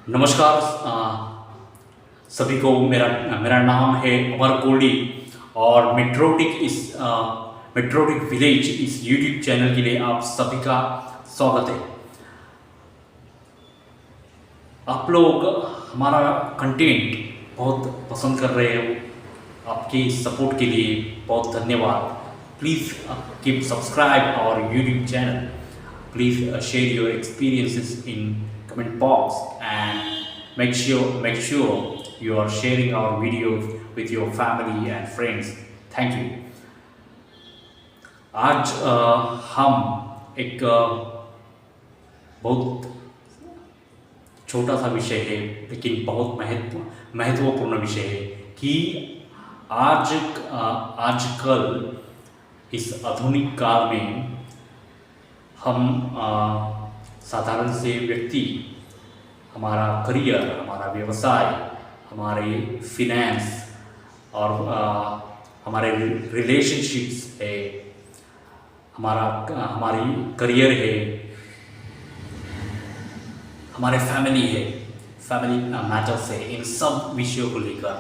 नमस्कार। सभी को मेरा मेरा नाम है अमर कोहली और मेट्रोटिक विलेज इस यूट्यूब चैनल के लिए आप सभी का स्वागत है। आप लोग हमारा कंटेंट बहुत पसंद कर रहे हो, आपके सपोर्ट के लिए बहुत धन्यवाद। Please keep subscribe our YouTube channel. Please share your experiences in comment box and make sure you are sharing our videos with your family and friends. Thank you. आज हम एक बहुत छोटा सा विषय है लेकिन बहुत महत्वपूर्ण विषय है कि आजकल इस आधुनिक काल में हम साधारण से व्यक्ति हमारा करियर, हमारा व्यवसाय, हमारे फिनेंस और हमारे रिलेशनशिप्स है, हमारी करियर है, हमारे फैमिली मैटर्स है, इन सब विषयों को लेकर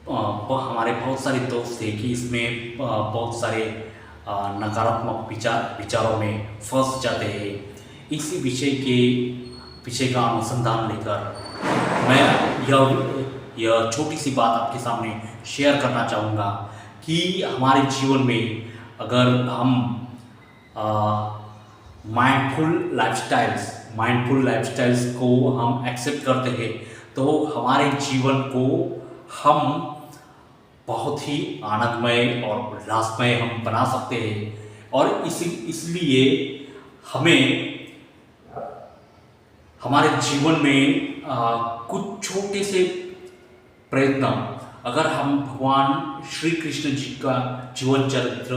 हमारे बहुत सारे दोस्त हैं कि इसमें बहुत सारे नकारात्मक विचारों में फंस जाते हैं। इसी विषय का अनुसंधान लेकर मैं यह छोटी सी बात आपके सामने शेयर करना चाहूँगा कि हमारे जीवन में अगर हम माइंडफुल लाइफस्टाइल्स को हम एक्सेप्ट करते हैं तो हमारे जीवन को हम बहुत ही आनंदमय और उल्लासमय हम बना सकते हैं। और इसलिए हमें हमारे जीवन में कुछ छोटे से प्रयत्न, अगर हम भगवान श्री कृष्ण जी का जीवन चरित्र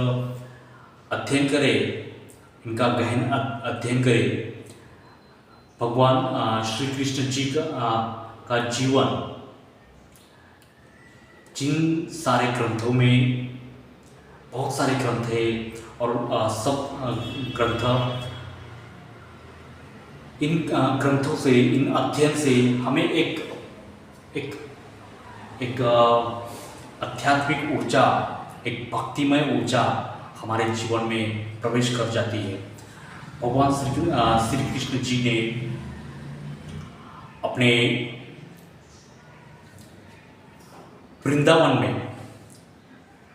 अध्ययन करें, इनका गहन अध्ययन करें, भगवान श्री कृष्ण जी का जीवन जिन सारे ग्रंथों में, बहुत सारे ग्रंथ हैं और सब ग्रंथ, इन ग्रंथों से, इन अध्ययन से हमें एक आध्यात्मिक ऊर्जा, एक भक्तिमय ऊर्जा हमारे जीवन में प्रवेश कर जाती है। भगवान श्री कृष्ण जी ने अपने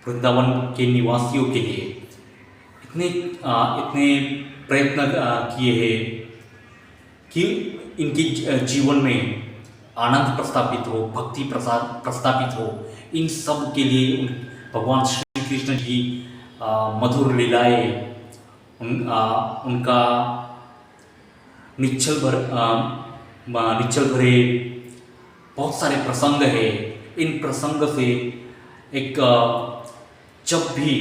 वृंदावन के निवासियों के लिए इतने प्रयत्न किए हैं कि इनके जीवन में आनंद प्रस्थापित हो, भक्ति प्रस्थापित हो। इन सब के लिए भगवान श्री कृष्ण की मधुर लीलाएं, उनका निश्चल भरे बहुत सारे प्रसंग है। इन प्रसंग से एक जब भी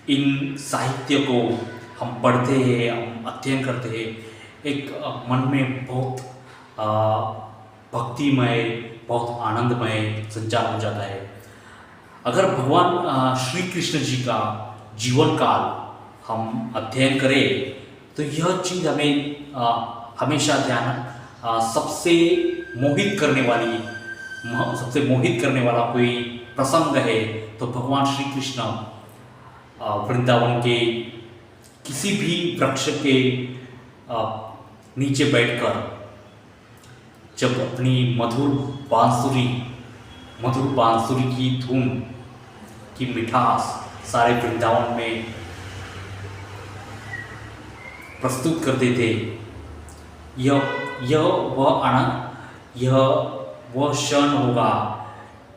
इन साहित्य को हम पढ़ते हैं, हम अध्ययन करते हैं, एक मन में बहुत भक्तिमय, बहुत आनंदमय संचार हो जाता है। अगर भगवान श्री कृष्ण जी का जीवन काल हम अध्ययन करें तो यह चीज़ हमें हमेशा सबसे मोहित करने वाला कोई प्रसंग है तो भगवान श्री कृष्ण वृंदावन के किसी भी वृक्ष के नीचे बैठकर जब अपनी मधुर बांसुरी की धुन की मिठास सारे वृंदावन में प्रस्तुत करते थे, वह क्षण होगा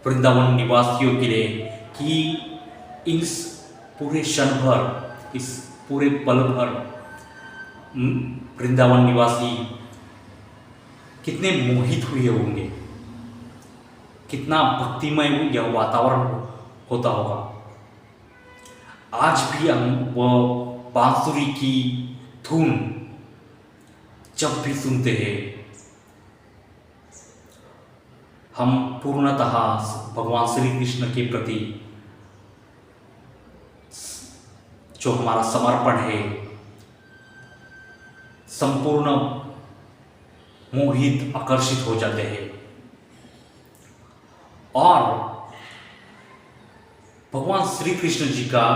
वृंदावन निवासियों के लिए कि इस पूरे क्षण भर, इस पूरे पल भर वृंदावन निवासी कितने मोहित हुए होंगे, कितना भक्तिमय यह वातावरण होता होगा। आज भी हम वह बांसुरी की धुन जब भी सुनते हैं, हम पूर्णतः भगवान श्री कृष्ण के प्रति जो हमारा समर्पण है, संपूर्ण मोहित आकर्षित हो जाते हैं। और भगवान श्री कृष्ण जी का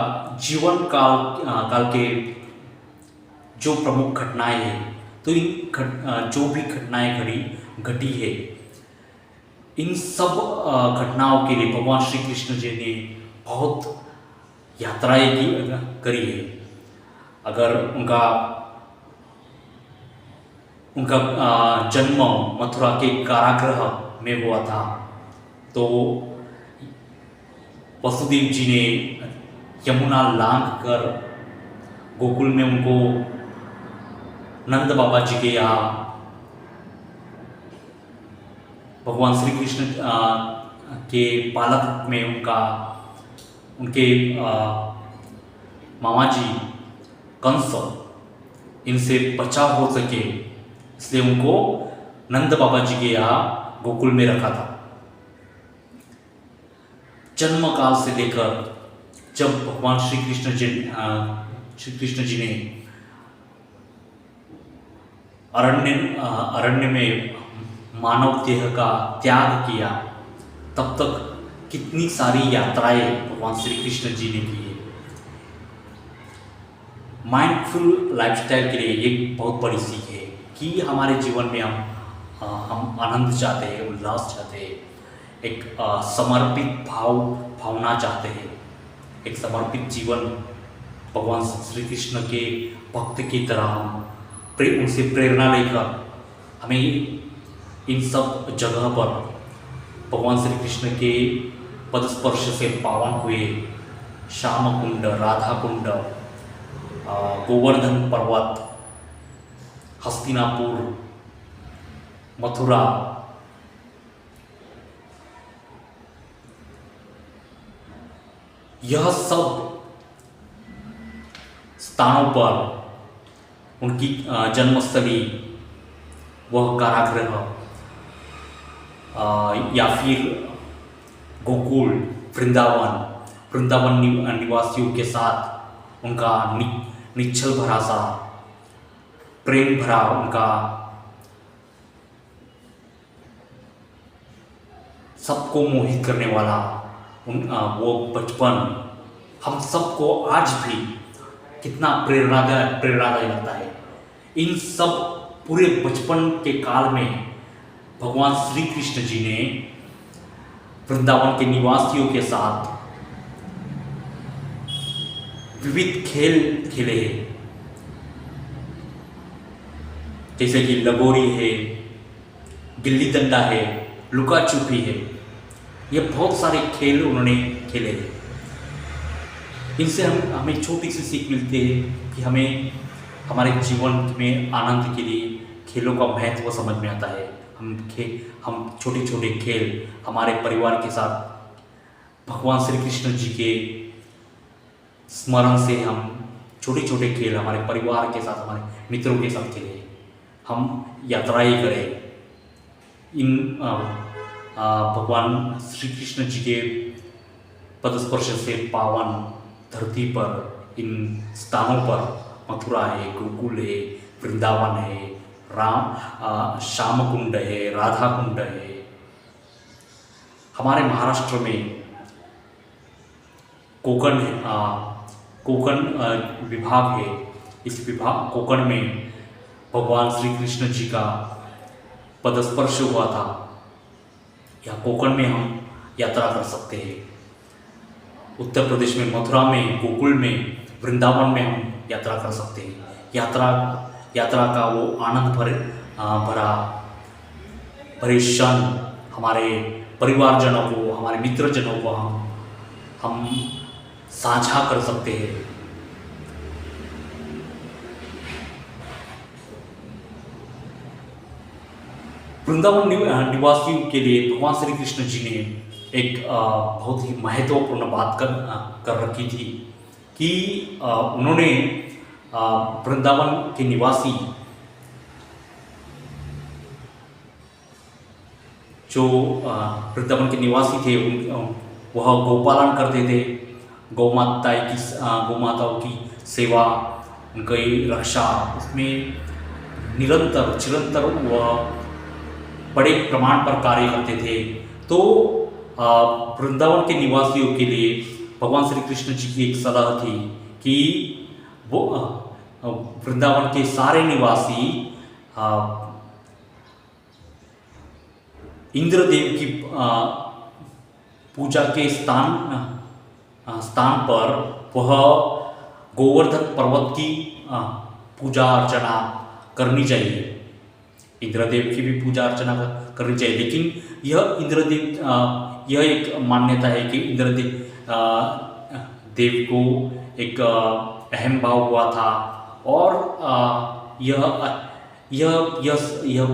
जीवन काल के जो प्रमुख घटनाएं हैं, तो जो भी घटनाएं घटी है, इन सब घटनाओं के लिए भगवान श्री कृष्ण जी ने बहुत यात्राएं करी है। अगर उनका जन्म मथुरा के कारागृह में हुआ था, तो वसुदेव जी ने यमुना लांघ कर गोकुल में उनको नंद बाबा जी के यहाँ भगवान श्री कृष्ण के पालक में उनके मामा जी कंस इनसे बचाव हो सके, इसलिए उनको नंद बाबा जी के यहाँ गोकुल में रखा था। जन्म काल से लेकर जब भगवान श्री कृष्ण जी ने अरण्य में मानव देह का त्याग किया, तब तक कितनी सारी यात्राएं भगवान श्री कृष्ण जी ने की है। माइंडफुल लाइफस्टाइल के लिए एक बहुत बड़ी सीख है कि हमारे जीवन में हम आनंद चाहते हैं, उल्लास चाहते हैं, एक समर्पित भावना चाहते हैं, एक समर्पित जीवन भगवान श्री कृष्ण के भक्त की तरह हम उनसे प्रेरणा लेकर हमें इन सब जगह पर भगवान श्री कृष्ण के पदस्पर्श से पावन हुए श्याम कुंड, राधा कुंड, गोवर्धन पर्वत, हस्तिनापुर, मथुरा, यह सब स्थानों पर उनकी जन्मस्थली, वह कारागृह या फिर गोकुल, वृंदावन निवासियों के साथ उनका निश्चल भरा सा प्रेम भरा उनका सबको मोहित करने वाला वो बचपन हम सबको आज भी कितना प्रेरणादायक लगता है। इन सब पूरे बचपन के काल में भगवान श्री कृष्ण जी ने वृंदावन के निवासियों के साथ विविध खेल खेले हैं, जैसे कि लगोरी है, गिल्ली डंडा है, लुका छुपी है। ये बहुत सारे खेल उन्होंने खेले हैं। इनसे हमें छोटी सी सीख मिलती है कि हमें हमारे जीवन में आनंद के लिए खेलों का महत्व समझ में आता है। हम छोटे छोटे खेल हमारे परिवार के साथ भगवान श्री कृष्ण जी के स्मरण से हम छोटे छोटे खेल हमारे परिवार के साथ, हमारे मित्रों के साथ खेलें, हम यात्राएं करें। इन भगवान श्री कृष्ण जी के पदस्पर्श से पावन धरती पर, इन स्थानों पर, मथुरा है, गोकुल है, वृंदावन है, श्याम कुंड है, राधा कुंड है। हमारे महाराष्ट्र में कोकण विभाग है। इस कोकण में भगवान श्री कृष्ण जी का पदस्पर्श हुआ था। या कोकण में हम यात्रा कर सकते हैं। उत्तर प्रदेश में मथुरा में, गोकुल में, वृंदावन में हम यात्रा कर सकते हैं। यात्रा का वो आनंद भरे क्षण हमारे परिवारजनों को, हमारे मित्रजनों को हम साझा कर सकते हैं। वृंदावन निवासियों के लिए भगवान श्री कृष्ण जी ने एक बहुत ही महत्वपूर्ण बात कर रखी थी कि उन्होंने वृंदावन के निवासी जो वृंदावन के निवासी थे वह गौपालन करते थे। गौमाताओं की सेवा, उनकी रक्षा, उसमें चिरंतर वह बड़े प्रमाण पर कार्य करते थे। तो वृंदावन के निवासियों के लिए भगवान श्री कृष्ण जी की एक सलाह थी कि वो वृंदावन के सारे निवासी इंद्रदेव की पूजा के स्थान पर वह गोवर्धन पर्वत की पूजा अर्चना करनी चाहिए। इंद्रदेव की भी पूजा अर्चना करनी चाहिए, लेकिन यह इंद्रदेव यह एक मान्यता है कि इंद्रदेव देव को एक अहम भाव हुआ था और यह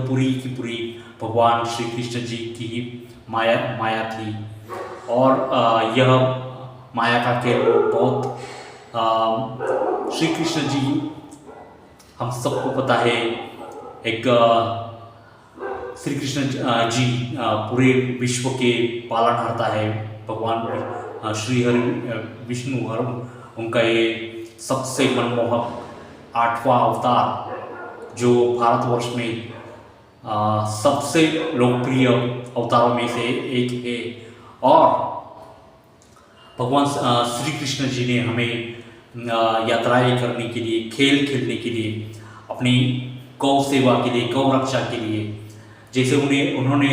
पूरी की पूरी भगवान श्री कृष्ण जी की माया थी और यह माया का खेल बहुत श्री कृष्ण जी, हम सबको पता है, एक श्री कृष्ण जी पूरे विश्व के पालनहार्ता है। भगवान श्री हरि विष्णु हर उनका ये सबसे मनमोहक 8वां अवतार जो भारतवर्ष में सबसे लोकप्रिय अवतारों में से एक है। और भगवान श्री कृष्ण जी ने हमें यात्राएं करने के लिए, खेल खेलने के लिए, अपनी गौ सेवा के लिए, गौ रक्षा के लिए, जैसे उन्होंने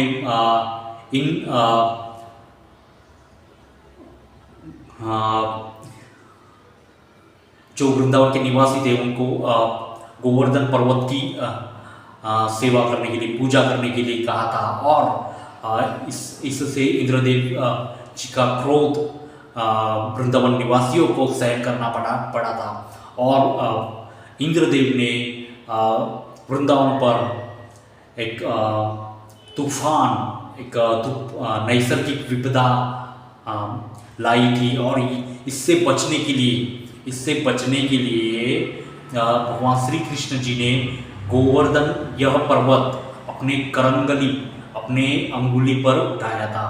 इन जो वृंदावन के निवासी थे उनको गोवर्धन पर्वत की सेवा करने के लिए, पूजा करने के लिए कहा था। और इससे इंद्रदेव जी का क्रोध वृंदावन निवासियों को सहन करना पड़ा था और इंद्रदेव ने वृंदावन पर एक तूफान, एक नैसर्गिक विपदा लाई थी। और इससे बचने के लिए भगवान श्री कृष्ण जी ने गोवर्धन यह पर्वत अपने करंगली, अपने अंगुली पर उठाया था।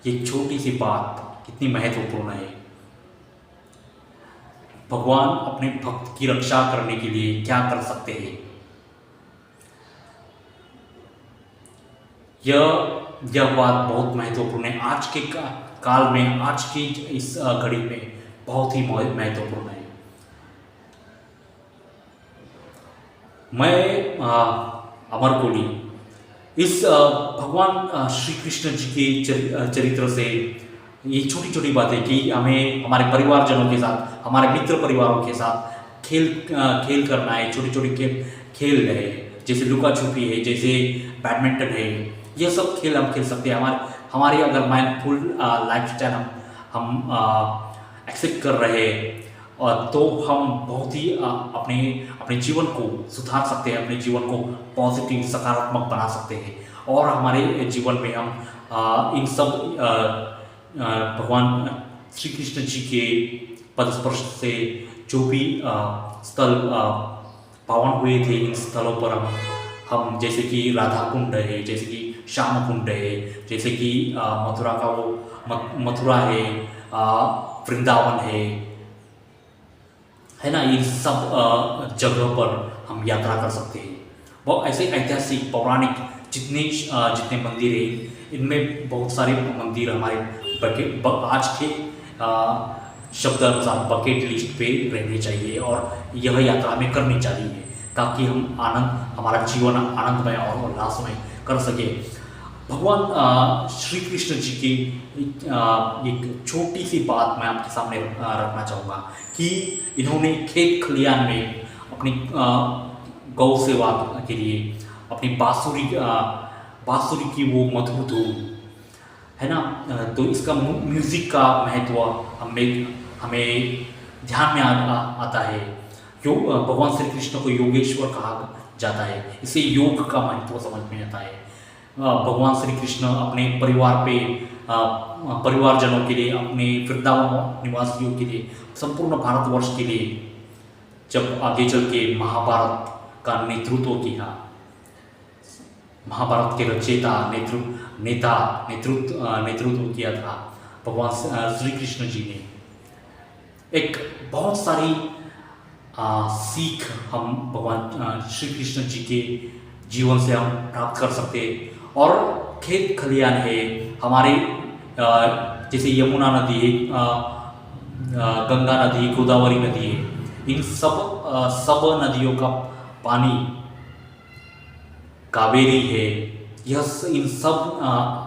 ये छोटी सी बात कितनी महत्वपूर्ण है। भगवान अपने भक्त की रक्षा करने के लिए क्या कर सकते हैं, यह बात बहुत महत्वपूर्ण है। आज के काल में, आज की इस घड़ी में बहुत ही महत्वपूर्ण है। मैं अमर कोली इस भगवान श्री कृष्ण जी के चरित्र से ये छोटी छोटी बातें कि हमें हमारे परिवारजनों के साथ, हमारे मित्र परिवारों के साथ खेल करना है। छोटे छोटे खेल है, जैसे लुका छुपी है, जैसे बैडमिंटन है, यह सब खेल हम खेल सकते हैं। हमारी अगर माइंडफुल लाइफस्टाइल हम एक्सेप्ट कर रहे हैं तो हम बहुत ही अपने जीवन को सुधार सकते हैं, अपने जीवन को पॉजिटिव, सकारात्मक बना सकते हैं। और हमारे जीवन में हम इन सब भगवान श्री कृष्ण जी के पदस्पर्श से जो भी स्थल पावन हुए थे, इन स्थलों पर हम जैसे कि राधा कुंड है, जैसे कि श्याम कुंड है, जैसे कि मथुरा का वो मथुरा है, वृंदावन है ना, ये सब जगह पर हम यात्रा कर सकते हैं। वो ऐसे ऐतिहासिक, पौराणिक जितने मंदिर हैं, इनमें बहुत सारे मंदिर हमारे आज के शब्द अनुसार बकेट लिस्ट पे रहने चाहिए और यह यात्रा हमें करनी चाहिए, ताकि हम हमारा जीवन आनंदमय और उल्लासमय कर सके। भगवान श्री कृष्ण जी की एक छोटी सी बात मैं आपके सामने रखना चाहूँगा कि इन्होंने खेत खलियान में अपनी गौ सेवा के लिए अपनी बांसुरी की वो मधुर धूम है ना, तो इसका म्यूज़िक का महत्व हमें ध्यान में आता है। भगवान श्री कृष्ण को योगेश्वर कहा जाता है, इसे योग का महत्व समझ में आता है। भगवान श्री कृष्ण अपने परिवारजनों के लिए, अपने वृंदावन निवासियों के लिए, संपूर्ण भारतवर्ष के लिए जब आगे चल के महाभारत का नेतृत्व किया, महाभारत के रचयिता नेतृत्व किया था भगवान श्री कृष्ण जी ने। एक बहुत सारी सीख हम भगवान श्री कृष्ण जी के जीवन से हम प्राप्त कर सकते हैं। और खेत खलियान है हमारे, जैसे यमुना नदी है, गंगा नदी, गोदावरी नदी है, इन सब नदियों का पानी, कावेरी है, इन सब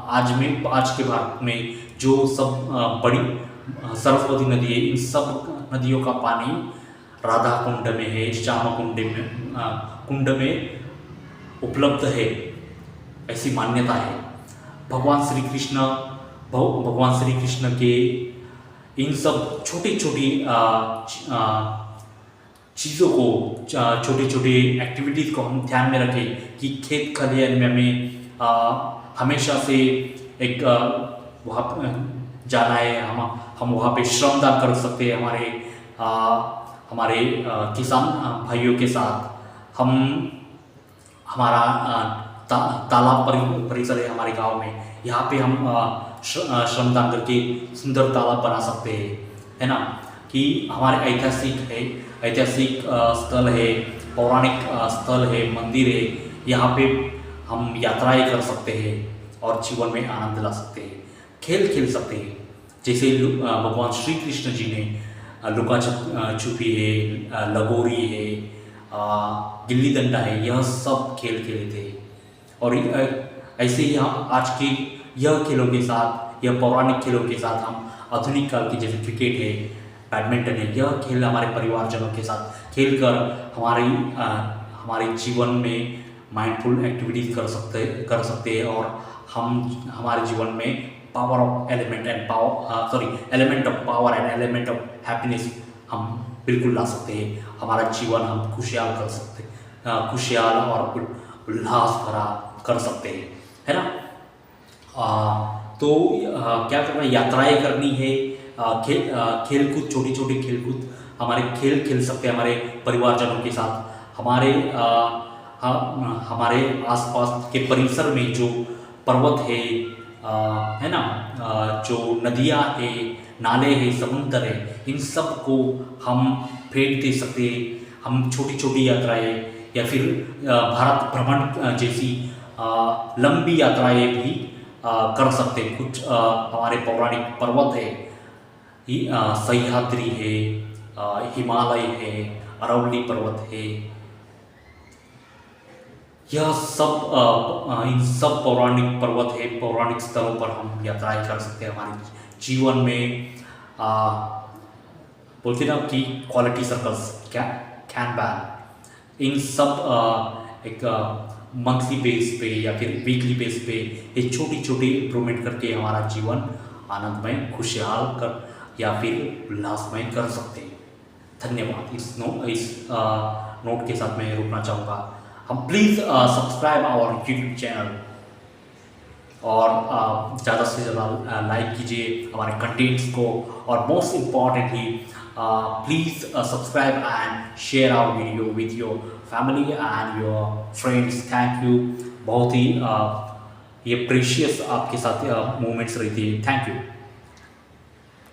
आज के भारत में जो सब बड़ी सरस्वती नदी है, इन सब नदियों का पानी राधा कुंड में है, श्याम कुंड में उपलब्ध है, ऐसी मान्यता है। भगवान श्री कृष्ण के इन सब छोटी छोटी चीज़ों को, छोटी छोटी एक्टिविटीज़ को हम ध्यान में रखें कि खेत खलियान में हमें हमेशा से एक वहाँ जाना है, हम वहाँ पे श्रमदान कर सकते हैं। हमारे किसान भाइयों के साथ हम हमारा तालाब परिसर है हमारे गांव में, यहाँ पे हम श्रमदान करके सुंदर तालाब बना सकते हैं, है ना। कि हमारे ऐतिहासिक स्थल है, पौराणिक स्थल है, मंदिर है, यहाँ पे हम यात्राएं कर सकते हैं और जीवन में आनंद ला सकते हैं, खेल खेल सकते हैं। जैसे भगवान श्री कृष्ण जी ने लुका छुपी है, लगोरी है, गिल्ली डंडा है, यह सब खेल खेले थे। और ऐसे ही हम आज के यह खेलों के साथ, यह पौराणिक खेलों के साथ हम आधुनिक काल की, जैसे क्रिकेट है, बैडमिंटन है, यह खेल हमारे परिवारजनों के साथ खेलकर हमारे जीवन में माइंडफुल एक्टिविटीज कर सकते हैं और हम हमारे जीवन में element of power and element of happiness हम बिल्कुल ला सकते हैं। हमारा जीवन हम खुशहाल और उल्लास भरा कर सकते हैं, है ना। तो क्या करना है, यात्राएं करनी है, खेलकूद, छोटी छोटी खेलकूद, हमारे खेल सकते हैं हमारे परिवारजनों के साथ। हमारे आसपास के परिसर में जो पर्वत है ना, जो नदियाँ है, नाले हैं, समुद्र है, इन सब को हम भेंट दे सकते हैं। हम छोटी छोटी यात्राएं या फिर भारत भ्रमण जैसी लंबी यात्राएं भी कर सकते हैं। कुछ हमारे पौराणिक पर्वत है, सह्याद्री है, हिमालय है, अरवली पर्वत है, यह सब इन सब पौराणिक पर्वत है, पौराणिक स्थलों पर हम यात्राएं कर सकते हैं। हमारे जीवन में बोलते ना कि क्वालिटी सर्कल्स कैन बैन, इन सब एक मंथली बेस पे या फिर वीकली बेस पे ये छोटी छोटी इम्प्रूवमेंट करके हमारा जीवन आनंदमय, खुशहाल कर या फिर उल्लासमय कर सकते हैं। धन्यवाद। इस नोट के साथ मैं रुकना चाहूँगा। हम please subscribe our YouTube channel और ज़्यादा से ज़्यादा लाइक कीजिए हमारे कंटेंट्स को, और most importantly please subscribe and share our video with your family and your friends. Thank you. बहुत ही ये प्रीशियस आपके साथ मोमेंट्स रहती है। Thank you.